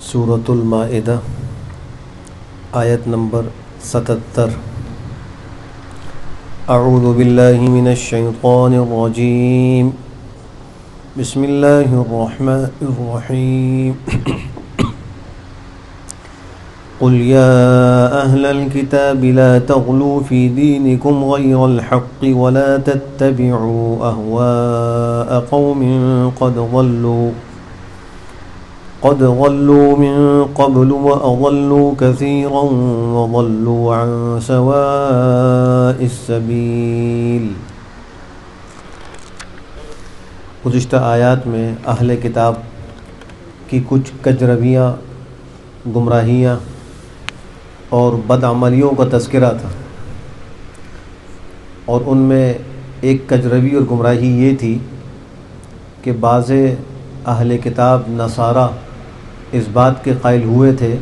سورۃ المائدہ آیت نمبر 77۔ اعوذ باللہ من الشیطان الرجیم، بسم اللہ الرحمن الرحیم۔ قل یا اہل الکتاب لا تغلوا فی دینکم غیر الحق ولا تتبعوا اہواء قوم قد ضلوا من قبل وأضلوا كثيرا وضلوا عن سواء السبيل۔ گزشتہ آیات میں اہل کتاب کی کچھ کجرویاں، گمراہیاں اور بدعملیوں کا تذکرہ تھا، اور ان میں ایک کجروی اور گمراہی یہ تھی کہ بعض اہل کتاب نصارہ اس بات کے قائل ہوئے تھے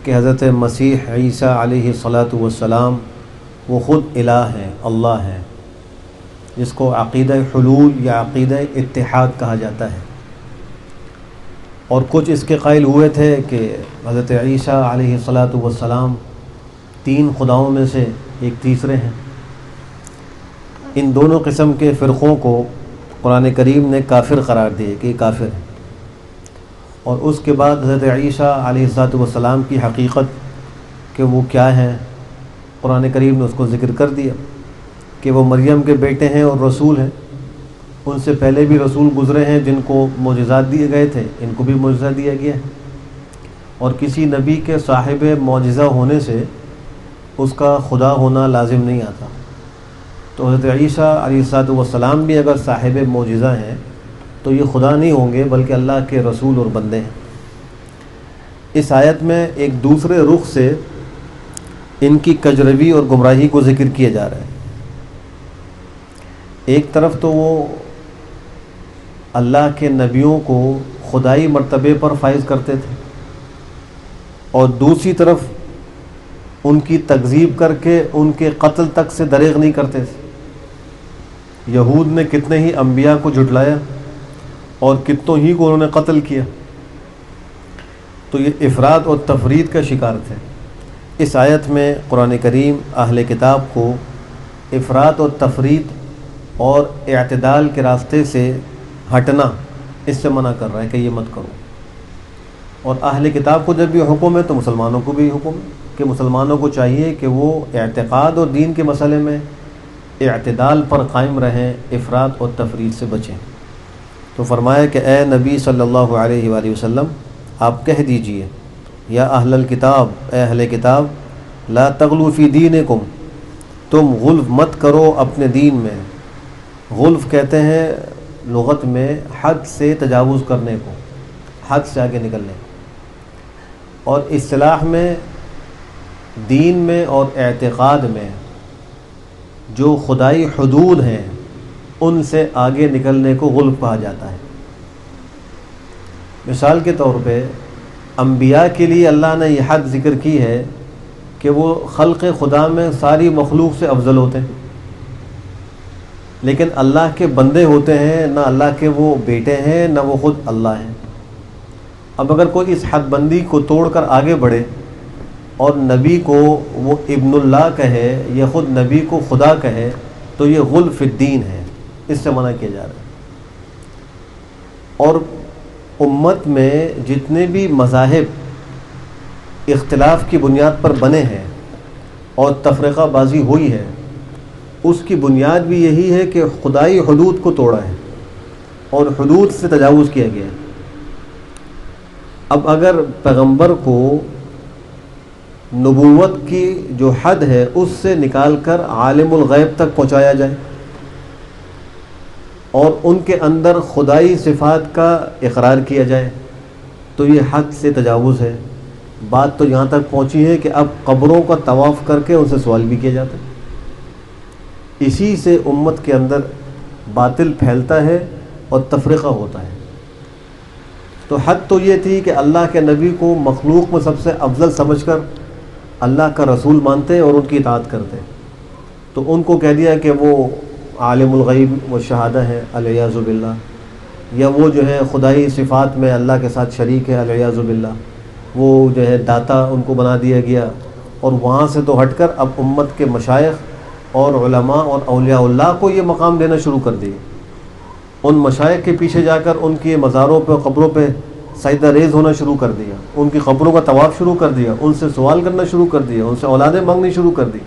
کہ حضرت مسیح عیسیٰ علیہ الصلاۃ والسلام وہ خود الہ ہیں، اللہ ہیں، جس کو عقیدہ حلول یا عقیدہ اتحاد کہا جاتا ہے۔ اور کچھ اس کے قائل ہوئے تھے کہ حضرت عیسیٰ علیہ الصلاۃ والسلام تین خداؤں میں سے ایک تیسرے ہیں۔ ان دونوں قسم کے فرقوں کو قرآن کریم نے کافر قرار دیے کہ یہ کافر ہیں، اور اس کے بعد حضرت عیسیٰ علیہ الصلاۃ والسلام کی حقیقت کہ وہ کیا ہیں قرآن کریم نے اس کو ذکر کر دیا کہ وہ مریم کے بیٹے ہیں اور رسول ہیں۔ ان سے پہلے بھی رسول گزرے ہیں جن کو معجزات دیے گئے تھے، ان کو بھی معجزہ دیا گیا ہے، اور کسی نبی کے صاحب معجزہ ہونے سے اس کا خدا ہونا لازم نہیں آتا۔ تو حضرت عیسیٰ علیہ الصلاۃ والسلام بھی اگر صاحب معجزہ ہیں تو یہ خدا نہیں ہوں گے بلکہ اللہ کے رسول اور بندے ہیں۔ اس آیت میں ایک دوسرے رخ سے ان کی کجروی اور گمراہی کو ذکر کیا جا رہا ہے۔ ایک طرف تو وہ اللہ کے نبیوں کو خدائی مرتبے پر فائز کرتے تھے، اور دوسری طرف ان کی تکذیب کر کے ان کے قتل تک سے دریغ نہیں کرتے تھے۔ یہود نے کتنے ہی انبیاء کو جھٹلایا اور کتنوں ہی کو انہوں نے قتل کیا، تو یہ افراط اور تفرید کا شکار تھے۔ اس آیت میں قرآن کریم اہل کتاب کو افراط اور تفرید اور اعتدال کے راستے سے ہٹنا اس سے منع کر رہا ہے کہ یہ مت کرو۔ اور اہل کتاب کو جب بھی حکم ہے تو مسلمانوں کو بھی حکم ہے کہ مسلمانوں کو چاہیے کہ وہ اعتقاد اور دین کے مسئلے میں اعتدال پر قائم رہیں، افراط اور تفرید سے بچیں۔ تو فرمایا کہ اے نبی صلی اللہ علیہ وآلہ وسلم آپ کہہ دیجئے، یا اہل الکتاب، اے اہل کتاب، لا تغلوا فی دینکم، تم غلو مت کرو اپنے دین میں۔ غلو کہتے ہیں لغت میں حد سے تجاوز کرنے کو، حد سے آگے نکلنے کو، اور اصطلاح میں دین میں اور اعتقاد میں جو خدائی حدود ہیں ان سے آگے نکلنے کو غلو کہا جاتا ہے۔ مثال کے طور پہ انبیاء کے لیے اللہ نے یہ حد ذکر کی ہے کہ وہ خلق خدا میں ساری مخلوق سے افضل ہوتے ہیں، لیکن اللہ کے بندے ہوتے ہیں، نہ اللہ کے وہ بیٹے ہیں نہ وہ خود اللہ ہیں۔ اب اگر کوئی اس حد بندی کو توڑ کر آگے بڑھے اور نبی کو وہ ابن اللہ کہے یا خود نبی کو خدا کہے تو یہ غلو فی الدین ہے، اس سے منع کیا جا رہا ہے۔ اور امت میں جتنے بھی مذاہب اختلاف کی بنیاد پر بنے ہیں اور تفرقہ بازی ہوئی ہے، اس کی بنیاد بھی یہی ہے کہ خدائی حدود کو توڑا ہے اور حدود سے تجاوز کیا گیا ہے۔ اب اگر پیغمبر کو نبوت کی جو حد ہے اس سے نکال کر عالم الغیب تک پہنچایا جائے اور ان کے اندر خدائی صفات کا اقرار کیا جائے تو یہ حد سے تجاوز ہے۔ بات تو یہاں تک پہنچی ہے کہ اب قبروں کا طواف کر کے ان سے سوال بھی کیا جاتا ہے۔ اسی سے امت کے اندر باطل پھیلتا ہے اور تفرقہ ہوتا ہے۔ تو حد تو یہ تھی کہ اللہ کے نبی کو مخلوق میں سب سے افضل سمجھ کر اللہ کا رسول مانتے اور ان کی اطاعت کرتے، تو ان کو کہہ دیا کہ وہ عالم الغیب و شہادہ ہے، علیاذ باللہ، یا وہ جو ہے خدائی صفات میں اللہ کے ساتھ شریک ہے الیاذ باللہ، وہ جو ہے داتا ان کو بنا دیا گیا، اور وہاں سے تو ہٹ کر اب امت کے مشائخ اور علماء اور اولیاء اللہ کو یہ مقام دینا شروع کر دیے۔ ان مشائخ کے پیچھے جا کر ان کی مزاروں پہ قبروں پہ سجدہ ریز ہونا شروع کر دیا، ان کی قبروں کا طواف شروع کر دیا، ان سے سوال کرنا شروع کر دیا، ان سے اولادیں مانگنی شروع کر دی۔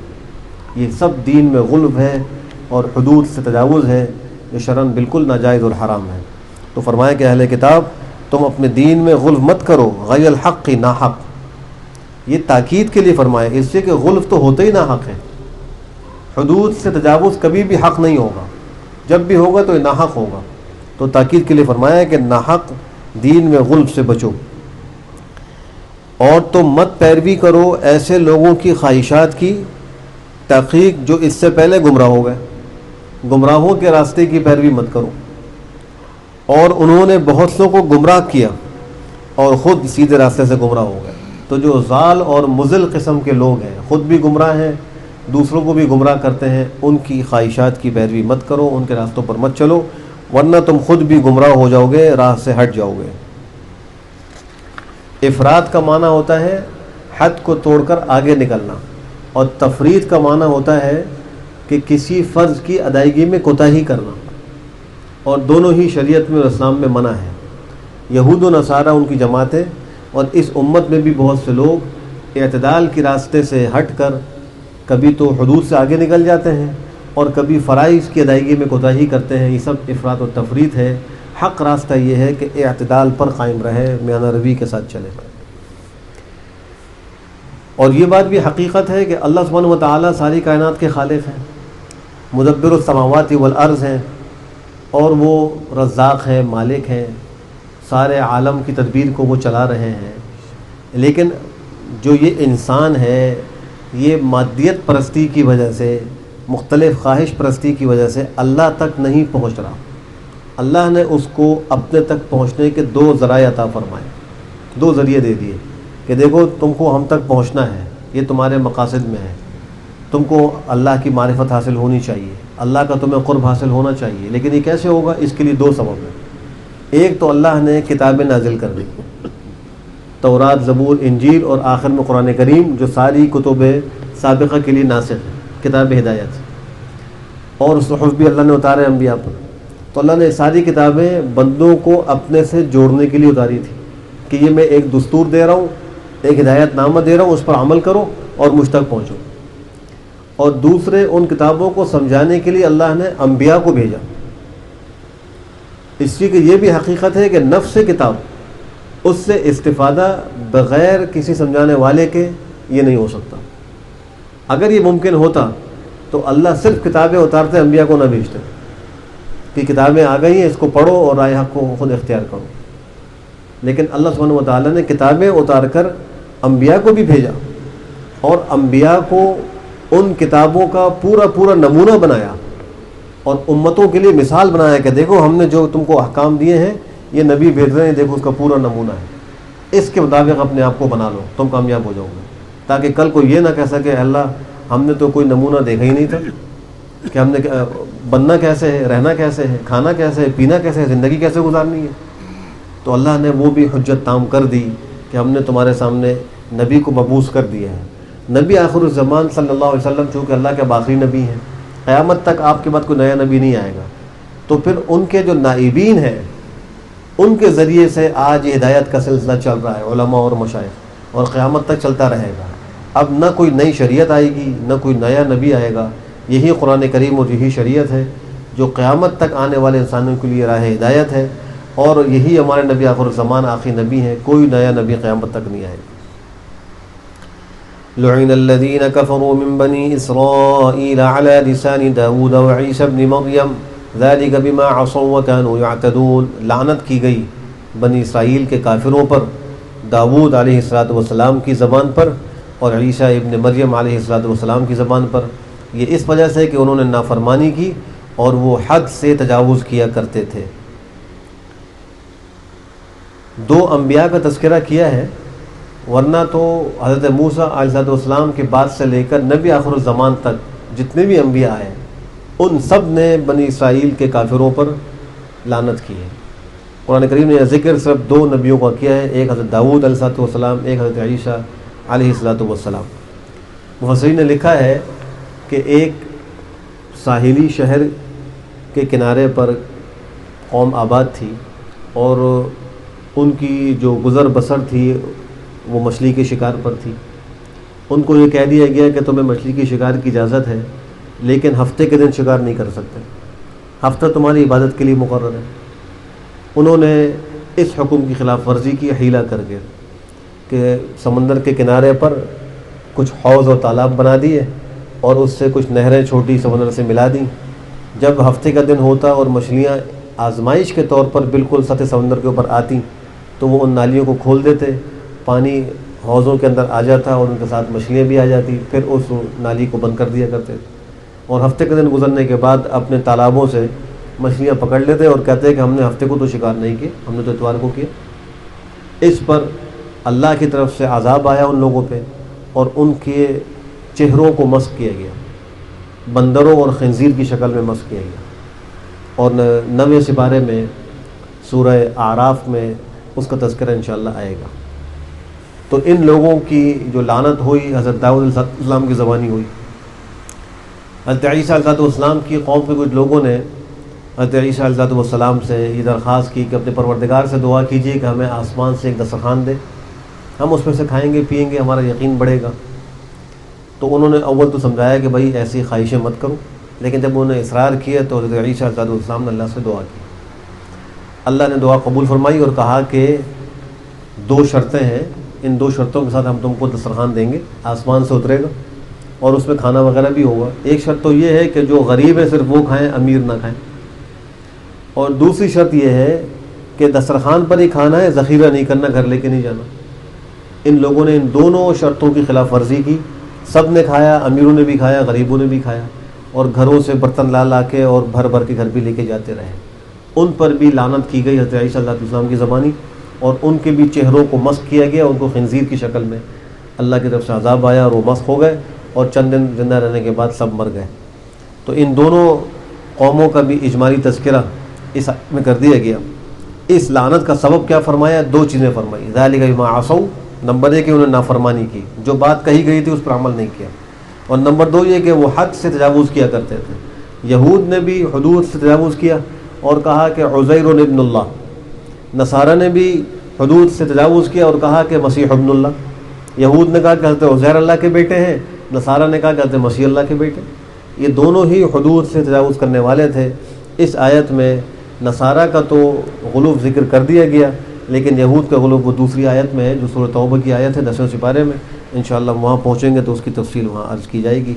یہ سب دین میں غلو ہے اور حدود سے تجاوز ہے، جو شرعاً بالکل ناجائز اور حرام ہے۔ تو فرمایا کہ اہل کتاب تم اپنے دین میں غلو مت کرو، غیر الحق کی ناحق۔ یہ تاکید کے لیے فرمایا، اس سے کہ غلو تو ہوتے ہی ناحق ہے، حدود سے تجاوز کبھی بھی حق نہیں ہوگا، جب بھی ہوگا تو یہ ناحق ہوگا۔ تو تاکید کے لیے فرمایا کہ ناحق دین میں غلو سے بچو، اور تم مت پیروی کرو ایسے لوگوں کی خواہشات کی، تحقیق جو اس سے پہلے گمراہ ہو گئے، گمراہوں کے راستے کی پیروی مت کرو، اور انہوں نے بہت سو کو گمراہ کیا اور خود سیدھے راستے سے گمراہ ہو گئے۔ تو جو ضال اور مضل قسم کے لوگ ہیں، خود بھی گمراہ ہیں، دوسروں کو بھی گمراہ کرتے ہیں، ان کی خواہشات کی پیروی مت کرو، ان کے راستوں پر مت چلو، ورنہ تم خود بھی گمراہ ہو جاؤ گے، راہ سے ہٹ جاؤ گے۔ افراد کا معنی ہوتا ہے حد کو توڑ کر آگے نکلنا، اور تفرید کا معنی ہوتا ہے کہ کسی فرض کی ادائیگی میں کوتاہی کرنا، اور دونوں ہی شریعت میں اور اسلام میں منع ہے۔ یہود و نصارہ ان کی جماعتیں، اور اس امت میں بھی بہت سے لوگ اعتدال کے راستے سے ہٹ کر کبھی تو حدود سے آگے نکل جاتے ہیں اور کبھی فرائض کی ادائیگی میں کوتاہی کرتے ہیں۔ یہ سب افراط و تفرید ہے۔ حق راستہ یہ ہے کہ اعتدال پر قائم رہے، میانہ روی کے ساتھ چلے۔ اور یہ بات بھی حقیقت ہے کہ اللہ سبحانہ و تعالیٰ ساری کائنات کے خالق ہیں، مدبر السماوات والارض ہیں، اور وہ رزاق ہیں، مالک ہیں، سارے عالم کی تدبیر کو وہ چلا رہے ہیں۔ لیکن جو یہ انسان ہے، یہ مادیت پرستی کی وجہ سے، مختلف خواہش پرستی کی وجہ سے اللہ تک نہیں پہنچ رہا۔ اللہ نے اس کو اپنے تک پہنچنے کے دو ذرائع عطا فرمائے، دو ذریعے دے دیے کہ دیکھو تم کو ہم تک پہنچنا ہے، یہ تمہارے مقاصد میں ہے، تم کو اللہ کی معرفت حاصل ہونی چاہیے، اللہ کا تمہیں قرب حاصل ہونا چاہیے۔ لیکن یہ کیسے ہوگا؟ اس کے لیے دو سبب ہیں۔ ایک تو اللہ نے کتابیں نازل کر دی، تورات، زبور، انجیل، اور آخر میں قرآن کریم، جو ساری کتب سابقہ کے لیے ناسخ ہے، کتاب ہدایت، اور صحف بھی اللہ نے اتارے انبیاء پر۔ تو اللہ نے ساری کتابیں بندوں کو اپنے سے جوڑنے کے لیے اتاری تھی کہ یہ میں ایک دستور دے رہا ہوں، ایک ہدایت نامہ دے رہا ہوں، اس پر عمل کرو اور مجھ تک پہنچو۔ اور دوسرے، ان کتابوں کو سمجھانے کے لیے اللہ نے انبیاء کو بھیجا، اس لیے کہ یہ بھی حقیقت ہے کہ نفس کتاب، اس سے استفادہ بغیر کسی سمجھانے والے کے یہ نہیں ہو سکتا۔ اگر یہ ممکن ہوتا تو اللہ صرف کتابیں اتارتے، انبیاء کو نہ بھیجتے کہ کتابیں آ گئی ہیں، اس کو پڑھو اور رائے حق کو خود اختیار کرو۔ لیکن اللہ سبحانہ و تعالیٰ نے کتابیں اتار کر انبیاء کو بھی بھیجا، اور انبیاء کو ان کتابوں کا پورا نمونہ بنایا، اور امتوں کے لیے مثال بنایا کہ دیکھو ہم نے جو تم کو احکام دیے ہیں، یہ نبی بھیج رہے ہیں، دیکھو اس کا پورا نمونہ ہے، اس کے مطابق اپنے آپ کو بنا لو، تم کامیاب ہو جاؤ گے۔ تاکہ کل کو یہ نہ کہہ سکے اللہ ہم نے تو کوئی نمونہ دیکھا ہی نہیں تھا کہ ہم نے بننا کیسے ہے، رہنا کیسے ہے، کھانا کیسے ہے، پینا کیسے ہے، زندگی کیسے گزارنی ہے۔ تو اللہ نے وہ بھی حجت تام کر دی کہ ہم نے تمہارے سامنے نبی کو مبعوث کر دیا ہے۔ نبی آخر الزمان صلی اللہ علیہ وسلم چونکہ اللہ کے آخری نبی ہیں، قیامت تک آپ کے بعد کوئی نیا نبی نہیں آئے گا، تو پھر ان کے جو نائبین ہیں ان کے ذریعے سے آج یہ ہدایت کا سلسلہ چل رہا ہے، علماء اور مشائخ، اور قیامت تک چلتا رہے گا۔ اب نہ کوئی نئی شریعت آئے گی، نہ کوئی نیا نبی آئے گا، یہی قرآن کریم اور یہی شریعت ہے جو قیامت تک آنے والے انسانوں کے لیے راہ ہدایت ہے، اور یہی ہمارے نبی آخر الزمان آخری نبی ہیں، کوئی نیا نبی قیامت تک نہیں آئے گا۔ لعن الذين كفروا من بني إسرائيل على لسان داود وعيسى ابن مريم ذلك بما عصوا وكانوا يعتدون۔ لعنت کی گئی بنی اسرائیل کے کافروں پر، داود علیہ السلام کی زبان پر اور عیسیٰ ابن مریم علیہ السلام کی زبان پر، یہ اس وجہ سے کہ انہوں نے نافرمانی کی اور وہ حد سے تجاوز کیا کرتے تھے۔ دو انبیاء کا تذکرہ کیا ہے، ورنہ تو حضرت موسیٰ علیہ السلام کے بعد سے لے کر نبی آخر الزمان تک جتنے بھی انبیاء ہیں، ان سب نے بنی اسرائیل کے کافروں پر لعنت کی ہے۔ قرآن کریم نے ذکر صرف 2 نبیوں کا کیا ہے، ایک حضرت داؤد علیہ السلام، ایک حضرت عیسیٰ علیہ السلام۔ مفسرین نے لکھا ہے کہ ایک ساحلی شہر کے کنارے پر قوم آباد تھی، اور ان کی جو گزر بسر تھی وہ مچھلی کے شکار پر تھی۔ ان کو یہ کہہ دیا گیا کہ تمہیں مچھلی کی شکار کی اجازت ہے، لیکن ہفتے کے دن شکار نہیں کر سکتے، ہفتہ تمہاری عبادت کے لیے مقرر ہے۔ انہوں نے اس حکم کی خلاف ورزی کی حیلہ کر کے کہ سمندر کے کنارے پر کچھ حوض اور تالاب بنا دیے، اور اس سے کچھ نہریں چھوٹی سمندر سے ملا دیں۔ جب ہفتے کا دن ہوتا اور مچھلیاں آزمائش کے طور پر بالکل سطح سمندر کے اوپر آتی تو وہ ان نالیوں کو کھول دیتے، پانی حوضوں کے اندر آ جاتا اور ان کے ساتھ مچھلیاں بھی آ جاتی، پھر اس نالی کو بند کر دیا کرتے، اور ہفتے کے دن گزرنے کے بعد اپنے تالابوں سے مچھلیاں پکڑ لیتے اور کہتے ہیں کہ ہم نے ہفتے کو تو شکار نہیں کیا، ہم نے تو اتوار کو کیا۔ اس پر اللہ کی طرف سے عذاب آیا ان لوگوں پہ، اور ان کے چہروں کو مسخ کیا گیا، بندروں اور خنزیر کی شکل میں مسخ کیا گیا۔ اور 9ویں سپارے میں سورہ اعراف میں اس کا تذکرہ انشاءاللہ آئے گا۔ تو ان لوگوں کی جو لعنت ہوئی حضرت داؤد علیہ السلام کی زبانی ہوئی۔ حضرت عیسیٰ علیہ السلام کی قوم کے کچھ لوگوں نے حضرت عیسیٰ علیہ السلام سے یہ درخواست کی کہ اپنے پروردگار سے دعا کیجیے کہ ہمیں آسمان سے ایک دسترخوان دے، ہم اس میں سے کھائیں گے پیئیں گے، ہمارا یقین بڑھے گا۔ تو انہوں نے اول تو سمجھایا کہ بھائی ایسی خواہشیں مت کرو، لیکن جب انہوں نے اصرار کیا تو حضرت عیسیٰ علیہ السلام نے اللہ سے دعا کی۔ اللہ نے دعا قبول فرمائی اور کہا کہ 2 شرطیں ہیں، ان 2 شرطوں کے ساتھ ہم تم کو دسترخوان دیں گے، آسمان سے اترے گا اور اس میں کھانا وغیرہ بھی ہوگا۔ ایک شرط تو یہ ہے کہ جو غریب ہے صرف وہ کھائیں، امیر نہ کھائیں، اور دوسری شرط یہ ہے کہ دسترخوان پر ہی کھانا ہے، ذخیرہ نہیں کرنا، گھر لے کے نہیں جانا۔ ان لوگوں نے ان دونوں شرطوں کی خلاف ورزی کی، سب نے کھایا، امیروں نے بھی کھایا، غریبوں نے بھی کھایا، اور گھروں سے برتن لا لا کے اور بھر بھر کے گھر بھی لے کے جاتے رہے۔ ان پر بھی لعنت کی گئی حضرت عیسیٰ علیہ السلام کی زبانی، اور ان کے بھی چہروں کو مسخ کیا گیا، ان کو خنزیر کی شکل میں اللہ کی طرف سے عذاب آیا اور وہ مسخ ہو گئے، اور چند دن زندہ رہنے کے بعد سب مر گئے۔ تو ان دونوں قوموں کا بھی اجمالی تذکرہ اس آیت میں کر دیا گیا۔ اس لعنت کا سبب کیا فرمایا؟ 2 چیزیں فرمائی۔ ذالک بما عصوا، نمبر 1 کہ انہوں نے نافرمانی کی، جو بات کہی گئی تھی اس پر عمل نہیں کیا، اور نمبر 2 یہ کہ وہ حد سے تجاوز کیا کرتے تھے۔ یہود نے بھی حدود سے تجاوز کیا اور کہا کہ عزیر ابن اللہ، نصارہ نے بھی حدود سے تجاوز کیا اور کہا کہ مسیح ابن اللہ۔ یہود نے کہا کہ حضرت عزیر اللہ کے بیٹے ہیں، نصارہ نے کہا کہ حضرت مسیح اللہ کے بیٹے۔ یہ دونوں ہی حدود سے تجاوز کرنے والے تھے۔ اس آیت میں نصارہ کا تو غلو ذکر کر دیا گیا، لیکن یہود کا غلو وہ دوسری آیت میں ہے جو سورۃ توبہ کی آیت ہے 10ویں سپارے میں۔ انشاءاللہ وہاں پہنچیں گے تو اس کی تفصیل وہاں عرض کی جائے گی۔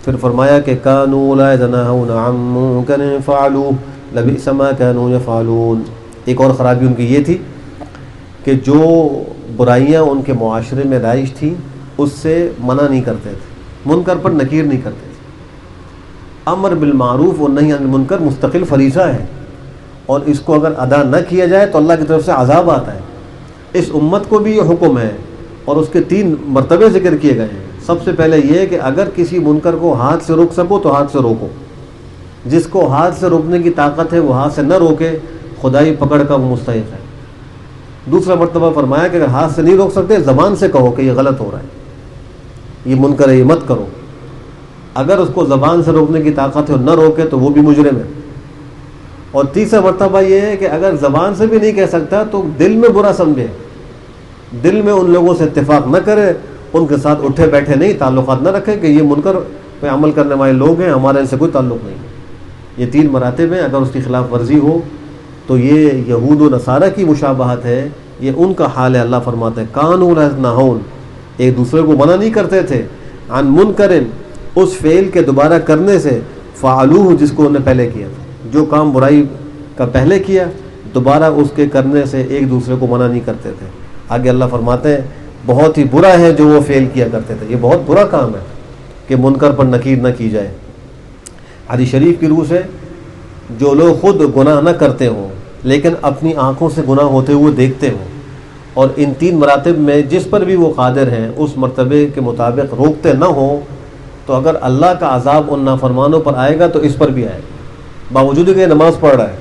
پھر فرمایا کہ کانوا لا يتناهون عن منکر فعلوه لبئس ما كانوا يفعلون۔ ایک اور خرابی ان کی یہ تھی کہ جو برائیاں ان کے معاشرے میں رائج تھیں اس سے منع نہیں کرتے تھے، منکر پر نکیر نہیں کرتے تھے۔ امر بالمعروف اور نہی عن المنکر مستقل فریضہ ہے، اور اس کو اگر ادا نہ کیا جائے تو اللہ کی طرف سے عذاب آتا ہے۔ اس امت کو بھی یہ حکم ہے، اور اس کے 3 مرتبے ذکر کیے گئے ہیں۔ سب سے پہلے یہ کہ اگر کسی منکر کو ہاتھ سے روک سکو تو ہاتھ سے روکو، جس کو ہاتھ سے روکنے کی طاقت ہے وہ ہاتھ سے نہ روکے، خدائی پکڑ کا وہ مستحق ہے۔ دوسرا مرتبہ فرمایا کہ اگر ہاتھ سے نہیں روک سکتے زبان سے کہو کہ یہ غلط ہو رہا ہے، یہ منکر ہے، یہ مت کرو۔ اگر اس کو زبان سے روکنے کی طاقت ہے اور نہ روکے تو وہ بھی مجرم ہے۔ اور تیسرا مرتبہ یہ ہے کہ اگر زبان سے بھی نہیں کہہ سکتا تو دل میں برا سمجھے، دل میں ان لوگوں سے اتفاق نہ کرے، ان کے ساتھ اٹھے بیٹھے نہیں، تعلقات نہ رکھے کہ یہ منکر پہ عمل کرنے والے لوگ ہیں، ہمارا ان سے کوئی تعلق نہیں۔ یہ 3 مراتب ہیں۔ اگر اس کی خلاف ورزی ہو تو یہ یہود و نصارہ کی مشابہت ہے، یہ ان کا حال ہے۔ اللہ فرماتا ہے کانوا لا يتناهون، ایک دوسرے کو منع نہیں کرتے تھے، عن منکر، اس فعل کے دوبارہ کرنے سے، فعلوہ، جس کو انہوں نے پہلے کیا تھا۔ جو کام برائی کا پہلے کیا دوبارہ اس کے کرنے سے ایک دوسرے کو منع نہیں کرتے تھے۔ آگے اللہ فرماتے ہیں بہت ہی برا ہے جو وہ فعل کیا کرتے تھے، یہ بہت برا کام ہے کہ منکر پر نکیر نہ کی جائے۔ حدیث شریف کی روح سے جو لوگ خود گناہ نہ کرتے ہوں لیکن اپنی آنکھوں سے گناہ ہوتے ہوئے دیکھتے ہوں، اور ان 3 مراتب میں جس پر بھی وہ قادر ہیں اس مرتبے کے مطابق روکتے نہ ہوں، تو اگر اللہ کا عذاب ان نافرمانوں پر آئے گا تو اس پر بھی آئے گا، باوجود کہ نماز پڑھ رہا ہے،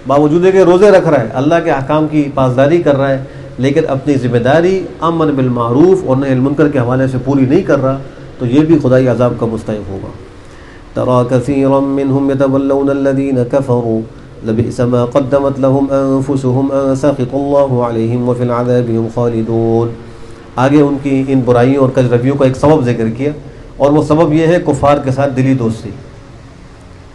باوجود ہے کہ روزے رکھ رہا ہے، اللہ کے احکام کی پاسداری کر رہا ہے، لیکن اپنی ذمہ داری امر بالمعروف اور نہی عن المنکر کے حوالے سے پوری نہیں کر رہا، تو یہ بھی خدائی عذاب کا مستحق ہوگا۔ ترى كثيرا منهم يتولون الذين كفروا لبئس ما قدمت لهم انفسهم ان سخط الله عليهم وفي العذاب هم خالدون۔ آگے ان کی ان برائیوں اور کجرویوں کا ایک سبب ذکر کیا، اور وہ سبب یہ ہے کفار کے ساتھ دلی دوستی۔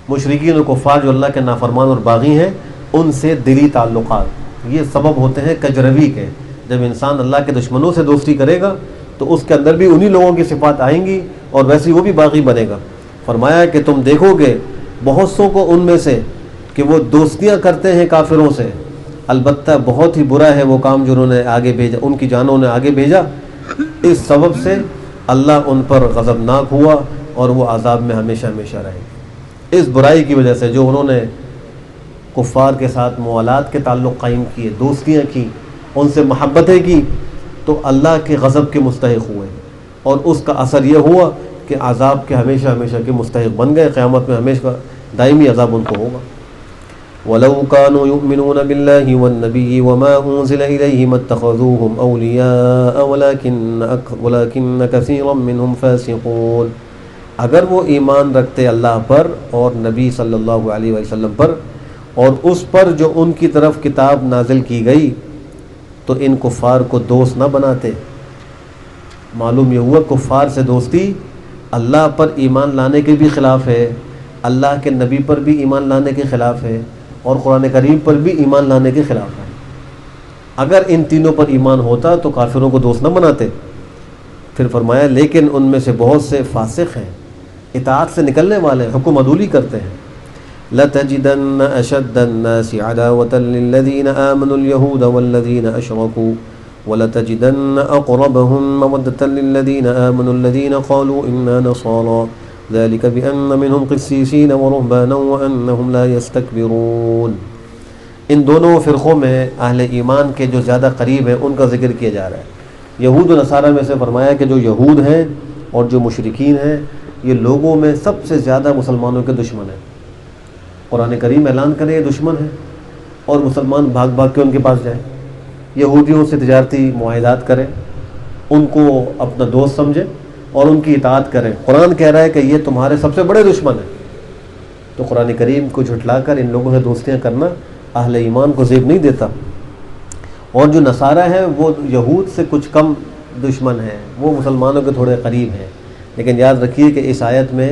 مشرکین اور کفار جو اللہ کے نافرمان اور باغی ہیں، ان سے دلی تعلقات یہ سبب ہوتے ہیں کجروی کے۔ جب انسان اللہ کے دشمنوں سے دوستی کرے گا تو اس کے اندر بھی انہی لوگوں کی صفات آئیں گی، اور ویسے وہ بھی باغی بنے گا۔ فرمایا کہ تم دیکھو گے بہت سو کو ان میں سے کہ وہ دوستیاں کرتے ہیں کافروں سے، البتہ بہت ہی برا ہے وہ کام جو انہوں نے آگے بھیجا، ان کی جانوں نے آگے بھیجا۔ اس سبب سے اللہ ان پر غضبناک ہوا اور وہ عذاب میں ہمیشہ ہمیشہ رہے۔ اس برائی کی وجہ سے جو انہوں نے کفار کے ساتھ موالات کے تعلق قائم کیے، دوستیاں کی، ان سے محبتیں کی، تو اللہ کے غضب کے مستحق ہوئے، اور اس کا اثر یہ ہوا کہ عذاب کے ہمیشہ ہمیشہ کے مستحق بن گئے۔ قیامت میں ہمیشہ دائمی عذاب ان کو ہوگا۔ وَلَوْ كَانُوا يُؤْمِنُونَ بِاللَّهِ وَالنَّبِيِّ وَمَا أُنزِلَ إِلَيْهِ مَا اتَّخَذُوهُمْ أَوْلِيَاءَ وَلَكِنَّ كَثِيرًا مِّنْهُمْ فَاسِقُونَ۔ اگر وہ ایمان رکھتے اللہ پر اور نبی صلی اللہ علیہ وسلم پر، اور اس پر جو ان کی طرف کتاب نازل کی گئی، تو ان کفار کو دوست نہ بناتے۔ معلوم یہ ہوا کفار سے دوستی اللہ پر ایمان لانے کے بھی خلاف ہے، اللہ کے نبی پر بھی ایمان لانے کے خلاف ہے، اور قرآن کریم پر بھی ایمان لانے کے خلاف ہے۔ اگر ان تینوں پر ایمان ہوتا تو کافروں کو دوست نہ بناتے۔ پھر فرمایا لیکن ان میں سے بہت سے فاسق ہیں، اطاعت سے نکلنے والے، حکم عدولی کرتے ہیں۔ لَتَجِدَنَّ أَشَدَّ النَّاسِ عَدَاوَةً لِّلَّذِينَ آمَنُوا الْيَهُودَ وَالَّذِينَ أَشْرَكُوا وَلَتَجِدَنَّ أَقْرَبَهُمْ مَوَدَّةً لِّلَّذِينَ آمَنُوا الَّذِينَ قَالُوا إِنَّا نَصَارَىٰ ذَلِكَ بِأَنَّ مِنْهُمْ قِسِّيسِينَ وَرُهْبَانًا وَأَنَّهُمْ لَا يَسْتَكْبِرُونَ۔ ان دونوں فرقوں میں اہل ایمان کے جو زیادہ قریب ہیں ان کا ذکر کیا جا رہا ہے۔ یہود و نصارہ میں سے فرمایا کہ جو یہود ہیں اور جو مشرکین ہیں، یہ لوگوں میں سب سے زیادہ مسلمانوں کے دشمن ہیں۔ قرآن کریم اعلان کرے یہ دشمن ہیں، اور مسلمان بھاگ بھاگ کے ان کے پاس جائیں، یہودیوں سے تجارتی معاہدات کریں، ان کو اپنا دوست سمجھیں اور ان کی اطاعت کریں۔ قرآن کہہ رہا ہے کہ یہ تمہارے سب سے بڑے دشمن ہیں، تو قرآن کریم کو جھٹلا کر ان لوگوں سے دوستیاں کرنا اہل ایمان کو زیب نہیں دیتا۔ اور جو نصارہ ہیں وہ یہود سے کچھ کم دشمن ہیں، وہ مسلمانوں کے تھوڑے قریب ہیں، لیکن یاد رکھیے کہ اس آیت میں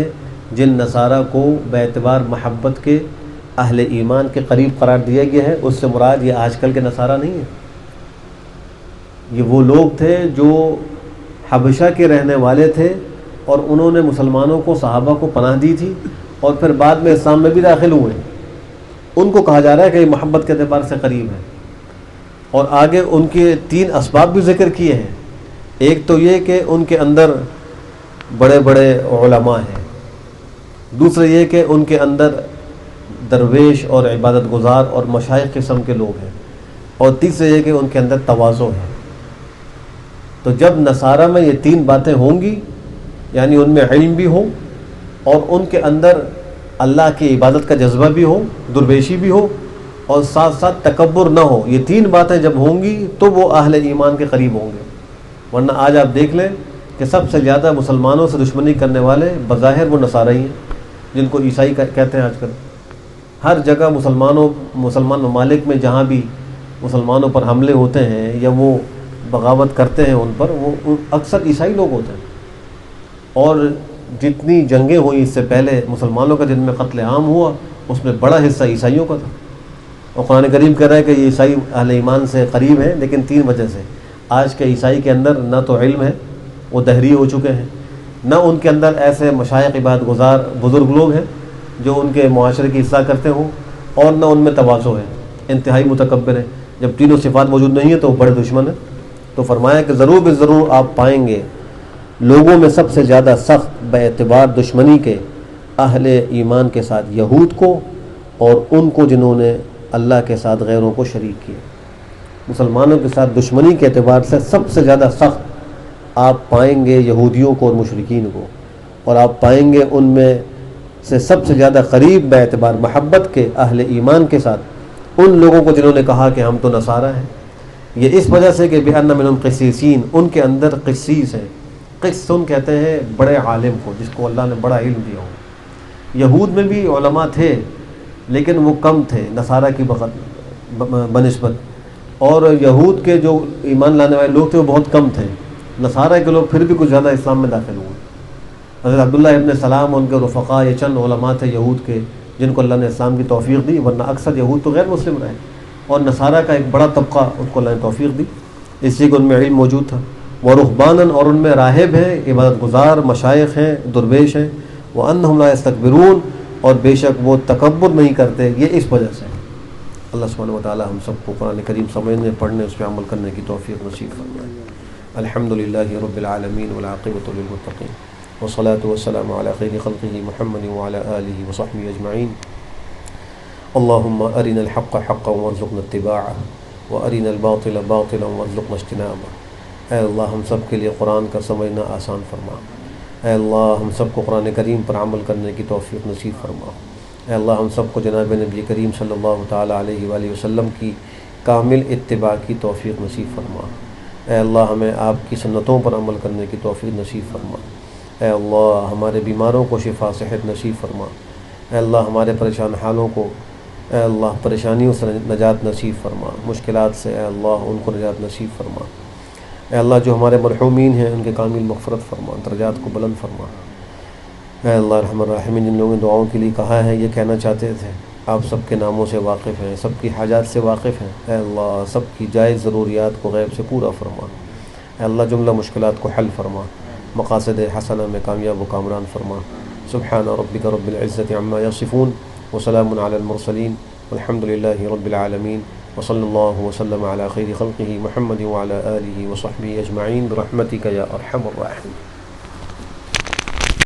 جن نصارہ کو باعتبار محبت کے اہل ایمان کے قریب قرار دیا گیا ہے، اس سے مراد یہ آج کل کے نصارہ نہیں ہیں۔ یہ وہ لوگ تھے جو حبشہ کے رہنے والے تھے، اور انہوں نے مسلمانوں کو، صحابہ کو پناہ دی تھی، اور پھر بعد میں اسلام میں بھی داخل ہوئے۔ ان کو کہا جا رہا ہے کہ یہ محبت کے اعتبار سے قریب ہے۔ اور آگے ان کے 3 اسباب بھی ذکر کیے ہیں۔ ایک تو یہ کہ ان کے اندر بڑے بڑے علماء ہیں، دوسرا یہ کہ ان کے اندر درویش اور عبادت گزار اور مشائخ قسم کے لوگ ہیں، اور تیسرا یہ کہ ان کے اندر تواضع ہے۔ تو جب نصارہ میں یہ 3 باتیں ہوں گی، یعنی ان میں علم بھی ہو، اور ان کے اندر اللہ کی عبادت کا جذبہ بھی ہو، درویشی بھی ہو، اور ساتھ ساتھ تکبر نہ ہو، یہ 3 باتیں جب ہوں گی تو وہ اہل ایمان کے قریب ہوں گے۔ ورنہ آج آپ دیکھ لیں کہ سب سے زیادہ مسلمانوں سے دشمنی کرنے والے بظاہر وہ نصارہ ہی ہیں، جن کو عیسائی کہتے ہیں آج کل۔ ہر جگہ مسلمان ممالک میں جہاں بھی مسلمانوں پر حملے ہوتے ہیں یا وہ بغاوت کرتے ہیں ان پر، وہ اکثر عیسائی لوگ ہوتے ہیں۔ اور جتنی جنگیں ہوئی اس سے پہلے مسلمانوں کا جن میں قتل عام ہوا، اس میں بڑا حصہ عیسائیوں کا تھا۔ اور قرآن کریم کہہ رہا ہے کہ یہ عیسائی اہل ایمان سے قریب ہیں، لیکن 3 وجہ سے۔ آج کے عیسائی کے اندر نہ تو علم ہے، وہ دہری ہو چکے ہیں، نہ ان کے اندر ایسے مشائخ عبادت گزار بزرگ لوگ ہیں جو ان کے معاشرے کی اصلاح کرتے ہوں، اور نہ ان میں تواضع ہے، انتہائی متکبر ہیں۔ جب تینوں صفات موجود نہیں ہیں تو وہ بڑے دشمن ہیں۔ تو فرمایا کہ ضرور بے ضرور آپ پائیں گے لوگوں میں سب سے زیادہ سخت باعتبار دشمنی کے اہل ایمان کے ساتھ یہود کو، اور ان کو جنہوں نے اللہ کے ساتھ غیروں کو شریک کیا۔ مسلمانوں کے ساتھ دشمنی کے اعتبار سے سب سے زیادہ سخت آپ پائیں گے یہودیوں کو اور مشرکین کو، اور آپ پائیں گے ان میں سے سب سے زیادہ قریب باعتبار محبت کے اہل ایمان کے ساتھ ان لوگوں کو جنہوں نے کہا کہ ہم تو نصارہ ہیں، یہ اس وجہ سے کہ بِأَنَّ مِنْهُمْ قِسِّيسِينَ، ان کے اندر قسیس ہیں۔ قسّن کہتے ہیں بڑے عالم کو، جس کو اللہ نے بڑا علم دیا ہو۔ یہود میں بھی علماء تھے لیکن وہ کم تھے نصارہ کی بنسبت، اور یہود کے جو ایمان لانے والے لوگ تھے وہ بہت کم تھے، نصارہ کے لوگ پھر بھی کچھ زیادہ اسلام میں داخل ہوئے۔ حضرت عبداللہ ابن سلام اور ان کے رفقا، یہ چند علماء تھے یہود کے جن کو اللہ نے اسلام کی توفیق دی، ورنہ اکثر یہود تو غیر مسلم رہے، اور نصارہ کا ایک بڑا طبقہ ان کو اللہ نے توفیق دی، اس لیے کہ ان میں علم موجود تھا۔ ورہباناً، اور ان میں راہب ہیں، عبادت گزار، مشائخ ہیں، درویش ہیں، وانہم لا یستکبرون، اور بے شک وہ تکبر نہیں کرتے، یہ اس وجہ سے۔ اللہ سبحانہ وتعالی ہم سب کو قرآن کریم سمجھنے، پڑھنے، اس پہ عمل کرنے کی توفیق نصیب فرمائے۔ الحمدللہ رب العالمین والعاقبۃ للمتقین، والصلاة والسلام علی خیر خلقہ محمد وعلی آلہ وصحبہ اجمعین۔ اللہم ارنا الحق حقا وارزقنا اتباعہ، وارنا الباطل باطلا وارزقنا اجتنابہ۔ اے اللہ ہم سب کے لیے قرآن کا سمجھنا آسان فرما۔ اے اللہ ہم سب کو قرآن کریم پر عمل کرنے کی توفیق نصیب فرما۔ اے اللہ ہم سب کو جناب نبی کریم صلی اللہ تعالیٰ علیہ وآلہ وسلم کی کامل اتباع کی توفیق نصیب فرما۔ اے اللہ ہمیں آپ کی سنتوں پر عمل کرنے کی توفیق نصیب فرما۔ اے اللہ ہمارے بیماروں کو شفا صحت نصیب فرما۔ اے اللہ ہمارے پریشان حالوں کو، اے اللہ پریشانیوں سے نجات نصیب فرما، مشکلات سے اے اللہ ان کو نجات نصیب فرما۔ اے اللہ جو ہمارے مرحومین ہیں ان کے کامل مغفرت فرما، درجات کو بلند فرما۔ اے اللہ ارحم الراحمین، جن لوگوں نے دعاؤں کے لیے کہا ہے یہ کہنا چاہتے تھے، آپ سب کے ناموں سے واقف ہیں، سب کی حاجات سے واقف ہیں۔ اے اللہ سب کی جائز ضروریات کو غیب سے پورا فرما۔ اے اللہ جملہ مشکلات کو حل فرما، مقاصد حسنہ میں کامیاب و کامران فرما۔ سبحان ربک رب العزت عما یصفون، وسلام علی المرسلین، والحمد للہ رب العالمین، وصلی اللہ وسلم علی خیر خلقہ محمد وعلی آلہ وصحبہ اجمعین برحمتک یا ارحم الراحمین۔